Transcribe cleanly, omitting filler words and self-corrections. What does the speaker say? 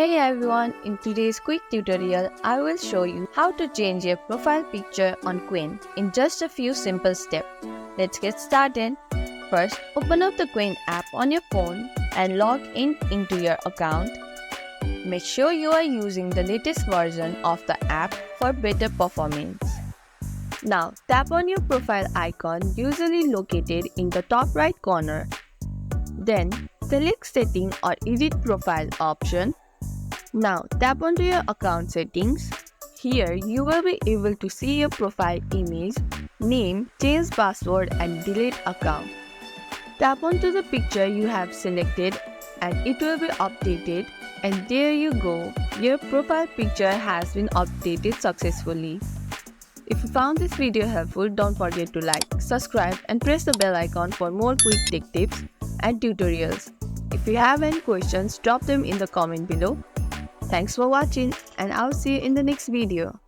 Hey everyone, in today's quick tutorial, I will show you how to change your profile picture on Qwen in just a few simple steps. Let's get started. First, open up the Qwen app on your phone and log in into your account. Make sure you are using the latest version of the app for better performance. Now, tap on your profile icon, usually located in the top right corner. Then, select Setting or Edit Profile option. Now, tap onto your account settings. Here, you will be able to see your profile image, name, change password and delete account. Tap onto the picture you have selected and it will be updated, and there you go, your profile picture has been updated successfully. If you found this video helpful, don't forget to like, subscribe and press the bell icon for more quick tech tips and tutorials. If you have any questions, drop them in the comment below. Thanks for watching and I'll see you in the next video.